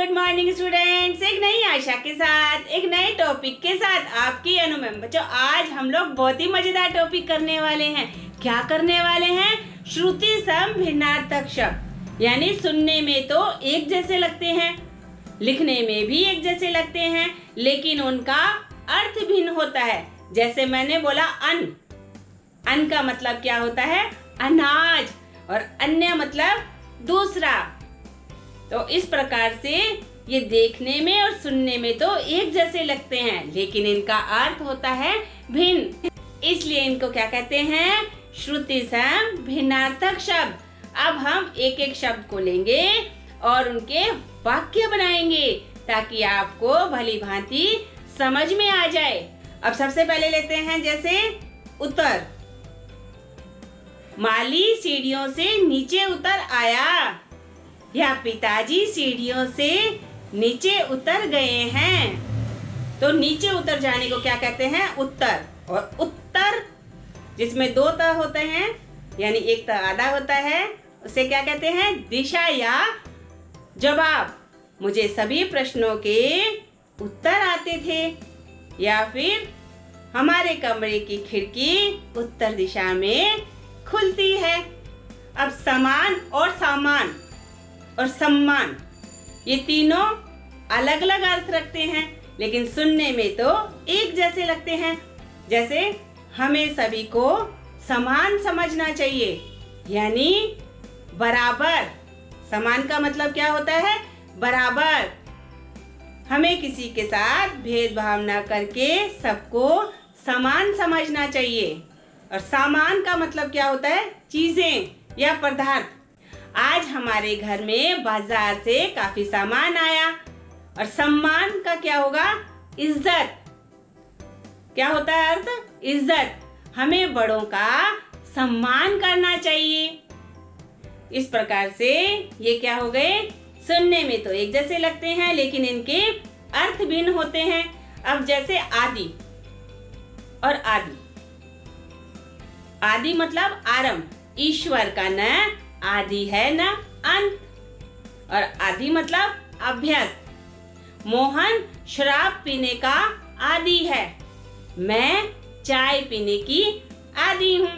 Good morning students. एक नई आशा के साथ एक नए टॉपिक के साथ आपकी अनु मैम। बच्चों, आज हम लोग बहुत ही मजेदार टॉपिक करने वाले हैं। क्या करने वाले हैं? श्रुति सम भिन्नार्थक शब्द, यानी सुनने में तो एक जैसे लगते हैं, लिखने में भी एक जैसे लगते हैं, लेकिन उनका अर्थ भिन्न होता है। जैसे मैंने बोला अन का मतलब क्या होता है? अनाज, और अन्य मतलब दूसरा। तो इस प्रकार से ये देखने में और सुनने में तो एक जैसे लगते हैं, लेकिन इनका अर्थ होता है भिन्न। इसलिए इनको क्या कहते हैं? श्रुति सम भिन्नार्थक शब्द। अब हम एक एक शब्द को लेंगे और उनके वाक्य बनाएंगे ताकि आपको भली भांति समझ में आ जाए। अब सबसे पहले लेते हैं जैसे उतर। माली सीढ़ियों से नीचे उतर आया, या पिताजी सीढ़ियों से नीचे उतर गए हैं। तो नीचे उतर जाने को क्या कहते हैं? उत्तर। और उत्तर जिसमें दो त होते हैं, यानी एक त आधा होता है, उसे क्या कहते हैं? दिशा या जवाब। मुझे सभी प्रश्नों के उत्तर आते थे, या फिर हमारे कमरे की खिड़की उत्तर दिशा में खुलती है। अब समान और सामान और सम्मान, ये तीनों अलग अलग अर्थ रखते हैं, लेकिन सुनने में तो एक जैसे लगते हैं। जैसे हमें सभी को समान समझना चाहिए, यानी बराबर। समान का मतलब क्या होता है? बराबर। हमें किसी के साथ भेदभाव न करके सबको समान समझना चाहिए। और सामान का मतलब क्या होता है? चीजें या पदार्थ। आज हमारे घर में बाजार से काफी सामान आया। और सम्मान का क्या होगा? इज्जत। क्या होता है अर्थ? इज्जत। हमें बड़ों का सम्मान करना चाहिए। इस प्रकार से ये क्या हो गए? सुनने में तो एक जैसे लगते हैं, लेकिन इनके अर्थ भिन्न होते हैं। अब जैसे आदि और आदि। आदि मतलब आरंभ। ईश्वर का न आदि है न अंत। और आदि मतलब अभ्यस्त। मोहन शराब पीने का आदी है, मैं चाय पीने की आदी हूँ।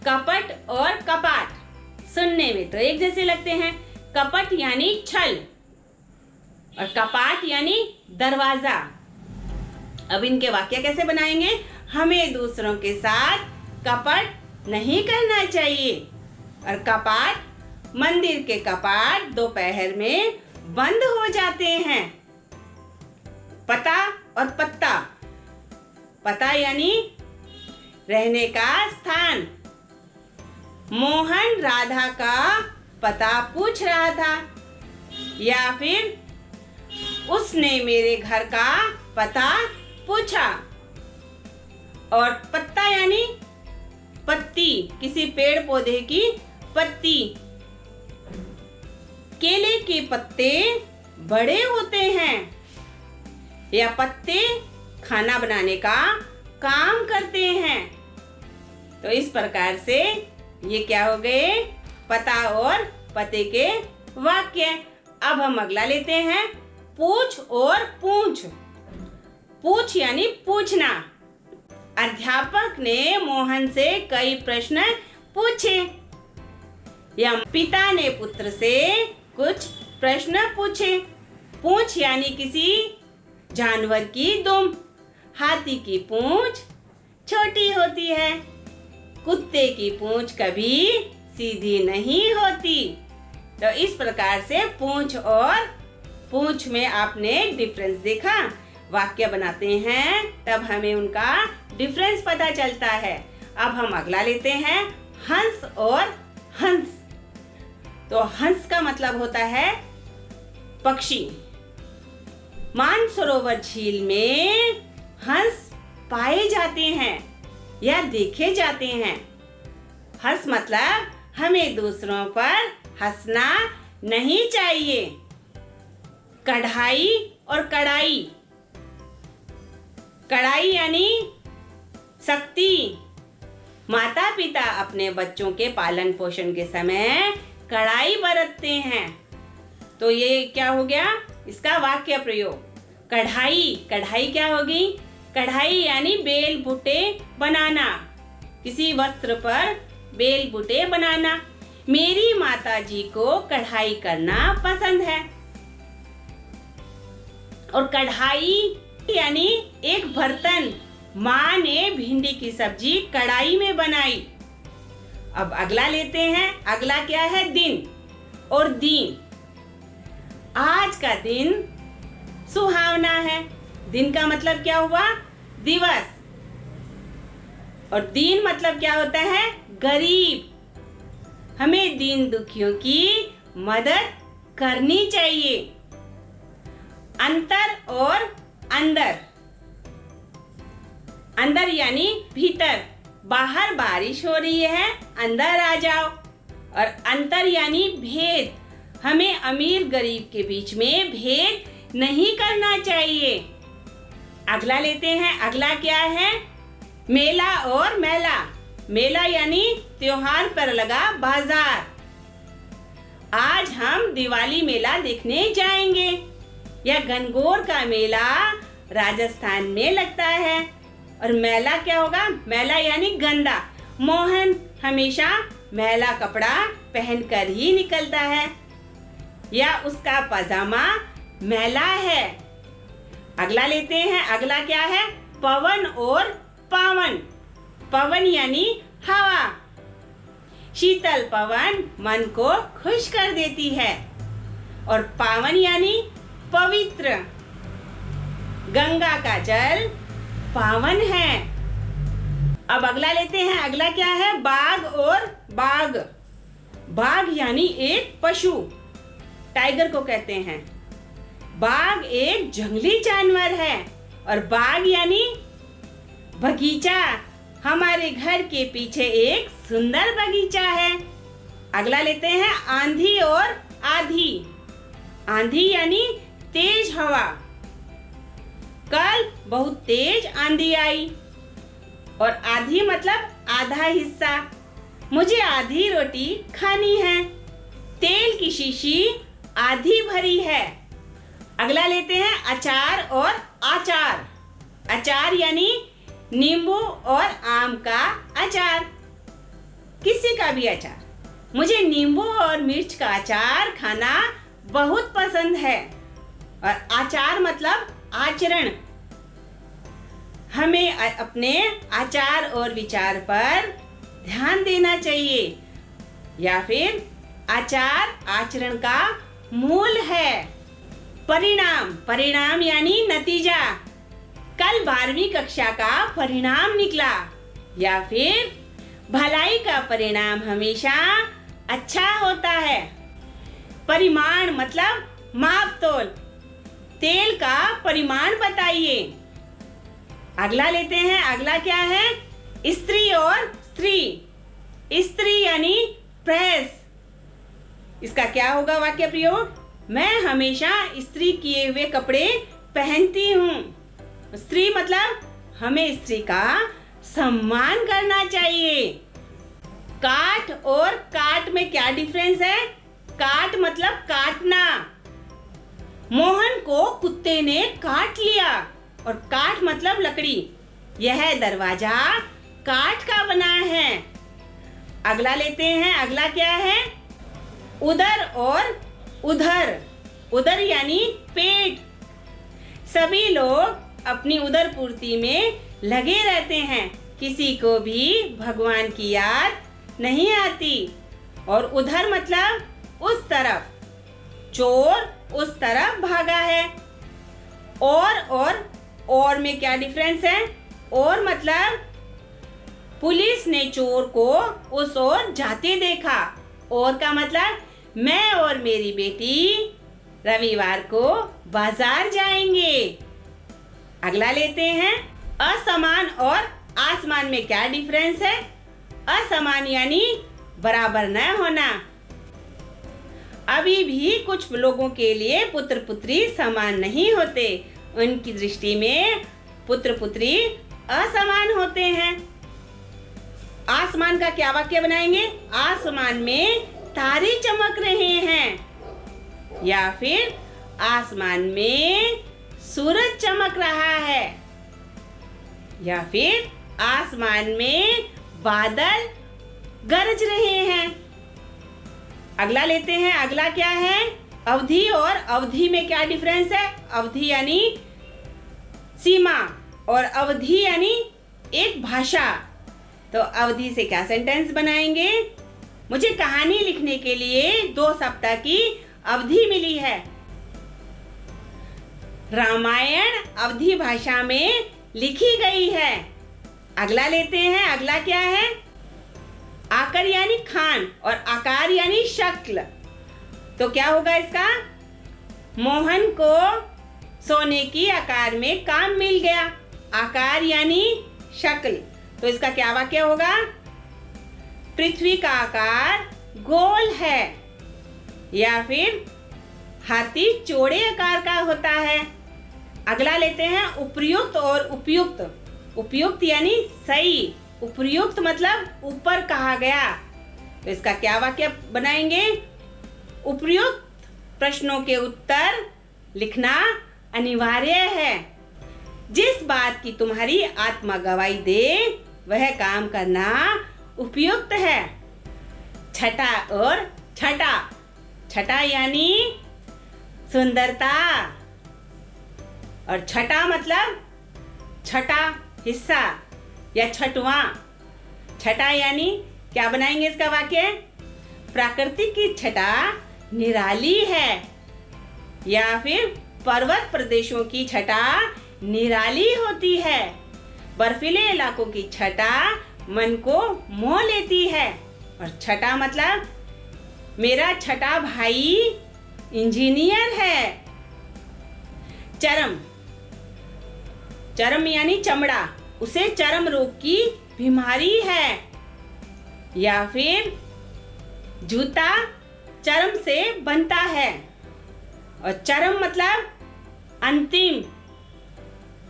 कपट और कपाट सुनने में तो एक जैसे लगते हैं। कपट यानी छल और कपाट यानी दरवाजा। अब इनके वाक्य कैसे बनाएंगे? हमें दूसरों के साथ कपट नहीं करना चाहिए। और कपाट, मंदिर के कपाट दोपहर में बंद हो जाते हैं। पता और पत्ता। पता यानी रहने का स्थान। मोहन राधा का पता पूछ रहा था, या फिर उसने मेरे घर का पता पूछा। और पत्ता यानी पत्ती, किसी पेड़ पौधे की पत्ती। केले के पत्ते बड़े होते हैं, या पत्ते खाना बनाने का काम करते हैं। तो इस प्रकार से ये क्या हो गए? पता और पते के वाक्य। अब हम अगला लेते हैं, पूछ और पूंछ। पूछ यानी पूछना। अध्यापक ने मोहन से कई प्रश्न पूछे, या पिता ने पुत्र से कुछ प्रश्न पूछे। पूंछ यानी किसी जानवर की दुम। हाथी की पूंछ छोटी होती है, कुत्ते की पूंछ कभी सीधी नहीं होती। तो इस प्रकार से पूंछ और पूंछ में आपने डिफरेंस देखा। वाक्य बनाते हैं तब हमें उनका डिफरेंस पता चलता है। अब हम अगला लेते हैं, हंस और हंस। तो हंस का मतलब होता है पक्षी। मानसरोवर झील में हंस पाए जाते हैं या देखे जाते हैं। हंस मतलब हमें दूसरों पर हंसना नहीं चाहिए। कढ़ाई और कड़ाई। कड़ाई यानी शक्ति। माता पिता अपने बच्चों के पालन पोषण के समय कड़ाई बरतते हैं। तो ये क्या हो गया इसका वाक्य प्रयोग। कढ़ाई, कढ़ाई क्या होगी? कढ़ाई यानी बेल बूटे बनाना, किसी वस्त्र पर बेल बूटे बनाना। मेरी माताजी को कढ़ाई करना पसंद है। और कढ़ाई यानी एक बर्तन। माँ ने भिंडी की सब्जी कढ़ाई में बनाई। अब अगला लेते हैं। अगला क्या है? दिन और दिन। आज का दिन सुहावना है। दिन का मतलब क्या हुआ? दिवस। और दीन मतलब क्या होता है? गरीब। हमें दीन दुखियों की मदद करनी चाहिए। अंतर और अंदर। अंदर यानी भीतर, बाहर बारिश हो रही है, अंदर आ जाओ। और अंतर यानी भेद, हमें अमीर गरीब के बीच में भेद नहीं करना चाहिए। अगला लेते हैं। अगला क्या है? मेला और मेला। मेला यानी त्योहार पर लगा बाजार। आज हम दिवाली मेला देखने जाएंगे। यह गणगौर का मेला राजस्थान में लगता है। और मेला क्या होगा? मेला यानी गंदा। मोहन हमेशा मैला कपड़ा पहनकर ही निकलता है या उसका पजामा मैला है। अगला लेते हैं। अगला क्या है? पवन और पावन। पवन यानी हवा। शीतल पवन मन को खुश कर देती है। और पावन यानी पवित्र। गंगा का जल पावन है। अब अगला लेते हैं। अगला क्या है? बाघ और बाघ। बाघ यानी एक पशु, टाइगर को कहते हैं। बाघ एक जंगली जानवर है। और बाग यानी बगीचा। हमारे घर के पीछे एक सुंदर बगीचा है। अगला लेते हैं। आंधी और आधी। आंधी यानी तेज हवा। कल बहुत तेज आंधी आई। और आधी मतलब आधा हिस्सा। मुझे आधी रोटी खानी है। तेल की शीशी आधी भरी है। अगला लेते हैं। अचार और आचार। अचार यानी नींबू और आम का अचार, किसी का भी अचार। मुझे नींबू और मिर्च का अचार खाना बहुत पसंद है। और आचार मतलब आचरण। हमें अपने आचार और विचार पर ध्यान देना चाहिए, या फिर आचार आचरण का मूल है। परिणाम। परिणाम यानी नतीजा। कल 12वीं कक्षा का परिणाम निकला। या फिर भलाई का परिणाम हमेशा अच्छा होता है। परिमाण मतलब माप तोल। तेल का परिमाण बताइए। अगला लेते हैं। अगला क्या है? स्त्री और स्त्री। स्त्री यानी प्रेस। इसका क्या होगा वाक्य प्रयोग? मैं हमेशा इस्त्री किए हुए कपड़े पहनती हूँ। स्त्री मतलब हमें स्त्री का सम्मान करना चाहिए। काट और काट में क्या डिफरेंस है? काट मतलब काटना। मोहन को कुत्ते ने काट लिया। और काट मतलब लकड़ी। यह दरवाजा काठ का बना है। अगला लेते हैं। अगला क्या है? उदर और उधर। उदर यानी पेट। सभी लोग अपनी उदर पूर्ति में लगे रहते हैं। किसी को भी भगवान की याद नहीं आती। और उधर मतलब उस तरफ। चोर उस तरफ भागा है। और में क्या डिफरेंस है? और मतलब पुलिस ने चोर को उस ओर जाते देखा। और का मतलब मैं और मेरी बेटी रविवार को बाजार जाएंगे। अगला लेते हैं। असमान और आसमान में क्या डिफरेंस है? असमान यानी बराबर न होना। अभी भी कुछ लोगों के लिए पुत्र पुत्री समान नहीं होते। उनकी दृष्टि में पुत्र पुत्री असमान होते हैं। आसमान का क्या वाक्य बनाएंगे? आसमान में तारे चमक रहे हैं। या फिर आसमान में सूरज चमक रहा है, या फिर आसमान में बादल गरज रहे हैं। अगला लेते हैं। अगला क्या है? अवधि और अवधि में क्या डिफरेंस है? अवधि यानी सीमा और अवधि यानी एक भाषा। तो अवधि से क्या सेंटेंस बनाएंगे? मुझे कहानी लिखने के लिए 2 सप्ताह की अवधि मिली है। रामायण अवधि भाषा में लिखी गई है। अगला लेते हैं। अगला क्या है? आकर यानी खान और आकार यानी शक्ल। तो क्या होगा इसका? मोहन को सोने की आकार में काम मिल गया। आकार यानी शक्ल। तो इसका क्या वाक्य होगा? पृथ्वी का आकार गोल है, या फिर हाथी चौड़े आकार का होता है। अगला लेते हैं उपर्युक्त और उपयुक्त। उपयुक्त यानी सही, उपर्युक्त मतलब ऊपर कहा गया। तो इसका क्या वाक्य बनाएंगे? उपर्युक्त प्रश्नों के उत्तर लिखना अनिवार्य है। जिस बात की तुम्हारी आत्मा गवाही दे वह काम करना उपयुक्त है। छटा और छटा। छटा यानी सुंदरता और छटा मतलब छठा हिस्सा या छठवां। छटा यानी क्या बनाएंगे इसका वाक्य? प्रकृति की छटा निराली है, या फिर पर्वत प्रदेशों की छटा निराली होती है। बर्फीले इलाकों की छटा मन को मोह लेती है। और छटा मतलब मेरा छठा भाई इंजीनियर है। चर्म। चर्म यानी चमड़ा, उसे चर्म रोग की बीमारी है। या फिर जूता चर्म से बनता है। और चरम मतलब अंतिम।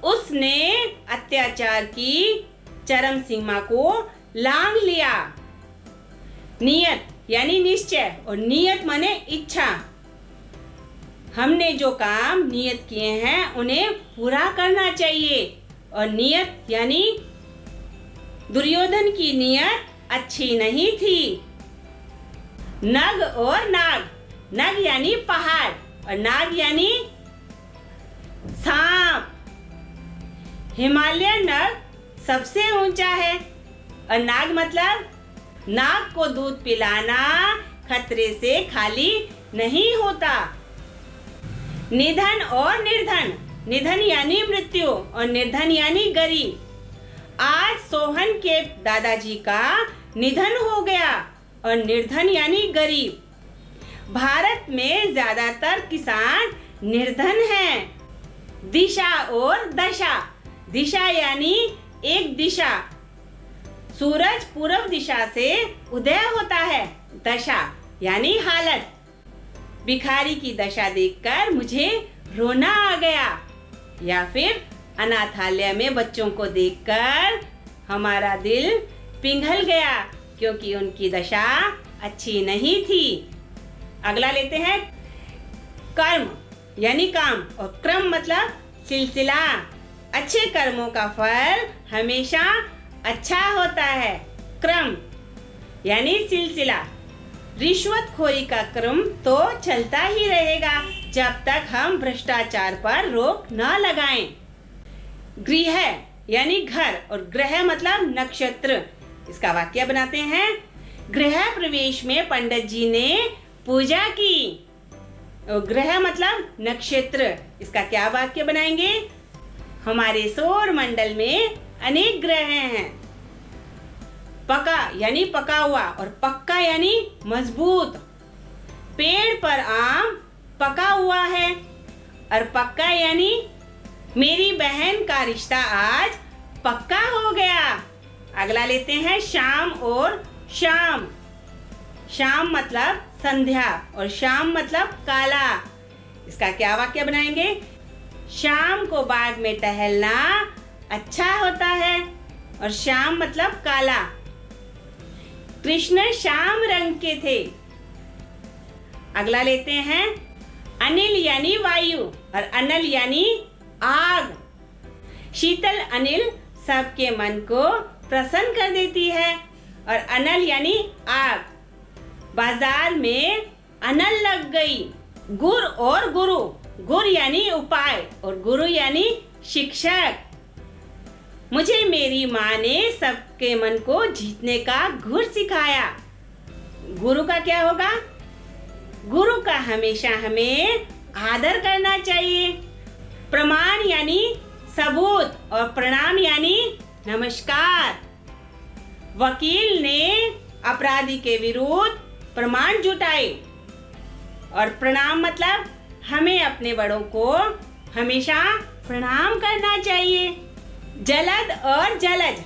उसने अत्याचार की चरम सीमा को लांघ लिया। नियत यानी निश्चय और नियत माने इच्छा। हमने जो काम नियत किए हैं उन्हें पूरा करना चाहिए। और नियत यानी दुर्योधन की नियत अच्छी नहीं थी। नग और नाग। नग यानी पहाड़ और नाग यानी सांप। हिमालय नग सबसे ऊंचा है। और नाग मतलब नाग को दूध पिलाना खतरे से खाली नहीं होता। निधन और निर्धन। निधन यानी मृत्यु और निर्धन यानी गरीब। आज सोहन के दादाजी का निधन हो गया। और निर्धन यानी गरीब। भारत में ज्यादातर किसान निर्धन हैं। दिशा और दशा। दिशा यानी एक दिशा। सूरज पूर्व दिशा से उदय होता है। दशा यानी हालत। भिखारी की दशा देखकर मुझे रोना आ गया। या फिर अनाथालय में बच्चों को देखकर हमारा दिल पिघल गया क्योंकि उनकी दशा अच्छी नहीं थी। अगला लेते हैं कर्म यानी काम और क्रम मतलब सिलसिला। अच्छे कर्मों का फल हमेशा अच्छा होता है। क्रम यानी सिलसिला। रिश्वतखोरी का क्रम तो चलता ही रहेगा जब तक हम भ्रष्टाचार पर रोक न लगाएं। गृह यानी घर और ग्रह मतलब नक्षत्र। इसका वाक्य बनाते हैं। गृह प्रवेश में पंडित जी ने पूजा की। और ग्रह मतलब नक्षत्र। इसका क्या वाक्य बनाएंगे? हमारे सौर मंडल में अनेक ग्रह हैं। पका यानी पका हुआ और पक्का यानी मजबूत। पेड़ पर आम पका हुआ है। और पक्का यानी मेरी बहन का रिश्ता आज पक्का हो गया। अगला लेते हैं शाम और शाम। शाम मतलब संध्या और शाम मतलब काला। इसका क्या वाक्य बनाएंगे? शाम को बाग में टहलना अच्छा होता है। और शाम मतलब काला। कृष्ण श्याम रंग के थे। अगला लेते हैं अनिल यानी वायु और अनल यानी आग। शीतल अनिल सबके मन को प्रसन्न कर देती है और अनल यानी आग। बाजार में अनल लग गई। गुर और गुरु, गुर यानी उपाय और गुरु यानी शिक्षक। मुझे मेरी माँ ने सबके मन को जीतने का गुर सिखाया। गुरु का क्या होगा? गुरु का हमेशा हमें आदर करना चाहिए। प्रमाण यानी सबूत और प्रणाम यानी नमस्कार। वकील ने अपराधी के विरुद्ध प्रमाण जुटाए और प्रणाम मतलब हमें अपने बड़ों को हमेशा प्रणाम करना चाहिए। जलद और जलज,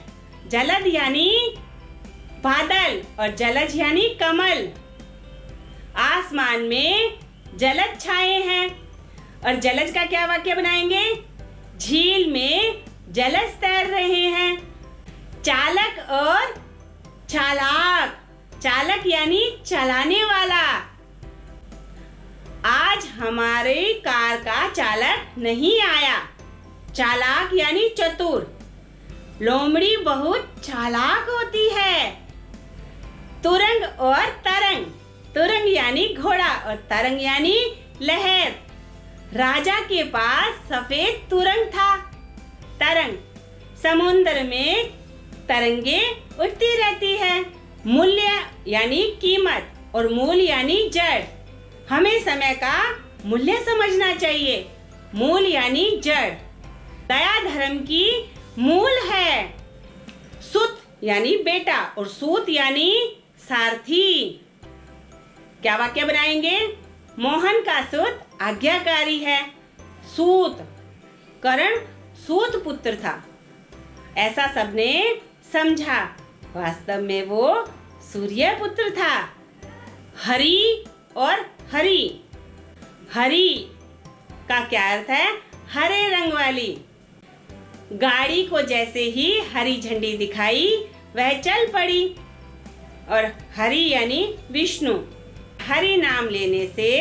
जलद यानी बादल और जलज यानी कमल। आसमान में जलद छाए हैं और जलज का क्या वाक्य बनाएंगे? झील में जलज तैर रहे हैं। चालक और चालाक, चालक यानी चलाने वाला। आज हमारे कार का चालक नहीं आया। चालाक यानी चतुर। लोमड़ी बहुत चालाक होती है। तुरंग और तरंग, तुरंग यानी घोड़ा और तरंग यानी लहर। राजा के पास सफेद तुरंग था। तरंग, समुद्र में तरंगे उठती रहती है। मूल्य यानी कीमत और मूल यानी जड़। हमें समय का मूल्य समझना चाहिए। मूल यानी जड़। दया धर्म की मूल है। सुत यानी बेटा और सूत यानी सारथी। क्या वाक्य बनाएंगे? मोहन का सूत आज्ञाकारी है। सूत, कर्ण सूत पुत्र था, ऐसा सबने समझा। वास्तव में वो सूर्य पुत्र था। हरी और हरी, हरी का क्या अर्थ है? हरे रंग वाली। गाड़ी को जैसे ही हरी झंडी दिखाई वह चल पड़ी। और हरि यानी विष्णु। हरि नाम लेने से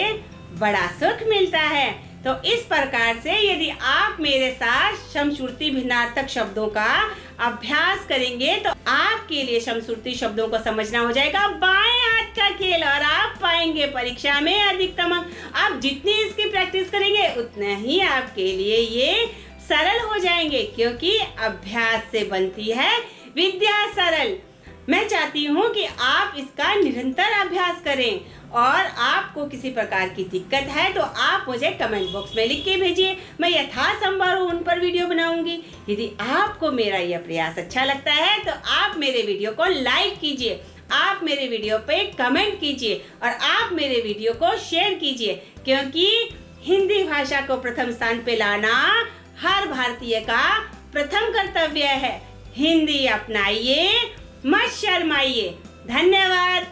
बड़ा सुख मिलता है। तो इस प्रकार से यदि आप मेरे साथ समश्रुति भिन्नार्थक शब्दों का अभ्यास करेंगे तो आपके लिए समश्रुति शब्दों को समझना हो जाएगा बाएं हाथ का खेल और आप पाएंगे परीक्षा में अधिकतम अंक। आप जितनी इसकी प्रैक्टिस करेंगे उतना ही आपके लिए ये सरल हो जाएंगे, क्योंकि अभ्यास से बनती है विद्या सरल। मैं चाहती हूँ कि आप इसका निरंतर अभ्यास करें और आपको किसी प्रकार की दिक्कत है तो आप मुझे कमेंट बॉक्स में लिख के भेजिए। मैं यथासंभव उन पर वीडियो बनाऊंगी। यदि आपको मेरा यह प्रयास अच्छा लगता है तो आप मेरे वीडियो को लाइक कीजिए, आप मेरे वीडियो पे कमेंट कीजिए और आप मेरे वीडियो को शेयर कीजिए, क्योंकि हिंदी भाषा को प्रथम स्थान पे लाना हर भारतीय का प्रथम कर्तव्य है। हिंदी अपनाइए, मत शर्माइए। धन्यवाद।